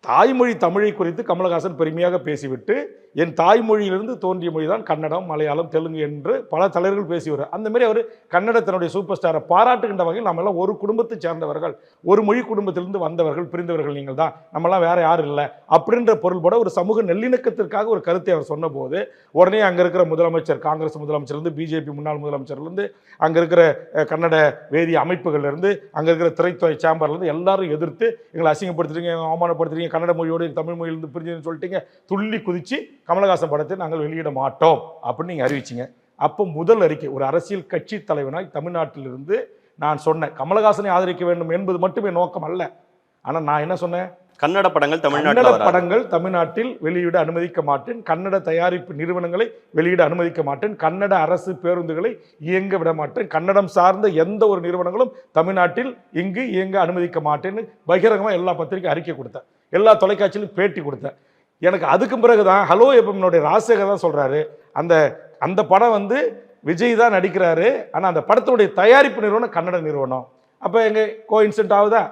தாய்மொழி தமிழை குறித்து கமலஹாசன் பெருமையாக பேசிவிட்டு, என் தாய்மொழியிலிருந்து தோன்றிய மொழி தான் கன்னடம், மலையாளம், தெலுங்கு என்று பல தலைவர்கள் பேசிவார். அந்த மாதிரி அவர் கன்னடத்தினுடைய சூப்பர் ஸ்டாரை பாராட்டுகின்ற வகையில் நம்ம எல்லாம் ஒரு குடும்பத்தை சேர்ந்தவர்கள், ஒரு மொழி குடும்பத்திலிருந்து வந்தவர்கள், பிரிந்தவர்கள் நீங்கள் தான், நம்மளாம் வேற யாரும் இல்லை அப்படின்ற பொருள்பட ஒரு சமூக நல்லிணக்கத்திற்காக ஒரு கருத்தை அவர் சொன்னபோது, உடனே அங்கே இருக்கிற முதலமைச்சர், காங்கிரஸ் முதலமைச்சர்லேருந்து, பிஜேபி முன்னாள் முதலமைச்சர்லேருந்து, அங்கே இருக்கிற கன்னட வேதிய அமைப்புகள்லேருந்து, அங்கே இருக்கிற திரைத்துறை சேம்பர்லேருந்து எல்லாரும் எதிர்த்து எங்களை அசிங்கப்படுத்துறீங்க, அவமானப்படுத்துறீங்க, கன்னட மொழியோடு தமிழ் மொழியிலிருந்து பிரிஞ்சுன்னு சொல்லிட்டீங்க, துள்ளி குதிச்சு கமலஹாசன் படத்தை நாங்கள் வெளியிட மாட்டோம் அப்படின்னு நீங்கள் அறிவிச்சிங்க. அப்போ முதல் அறிக்கை ஒரு அரசியல் கட்சி தலைவனாய் தமிழ்நாட்டிலிருந்து நான் சொன்னேன், கமலஹாசனை ஆதரிக்க வேண்டும் என்பது மட்டுமே நோக்கம் அல்ல. ஆனால் நான் என்ன சொன்னேன், கன்னட படங்கள் தமிழ்நாட்டில் வெளியிட அனுமதிக்க மாட்டேன், கன்னட தயாரிப்பு நிறுவனங்களை வெளியிட அனுமதிக்க மாட்டேன், கன்னட அரசு பேருந்துகளை இயங்க விட மாட்டேன், கன்னடம் சார்ந்த எந்த ஒரு நிறுவனங்களும் தமிழ்நாட்டில் இங்கு இயங்க அனுமதிக்க மாட்டேன்னு பகிரங்கமாக எல்லா பத்திரிகை அறிக்கை கொடுத்தேன், எல்லா தொலைக்காட்சியிலும் பேட்டி கொடுத்தேன். எனக்கு அதுக்கு பிறகுதான் ஹலோ எஃப்எம்னுடைய ராஜசேகர் தான் சொல்றாரு, அந்த படம் விஜய் தான் நடிக்கிறாரு, ஆனால் அந்த படத்தினுடைய தயாரிப்பு நிறுவனம் கன்னட நிறுவனம். அப்போ எங்க கோஇன்சிடென்ட் ஆகுதா?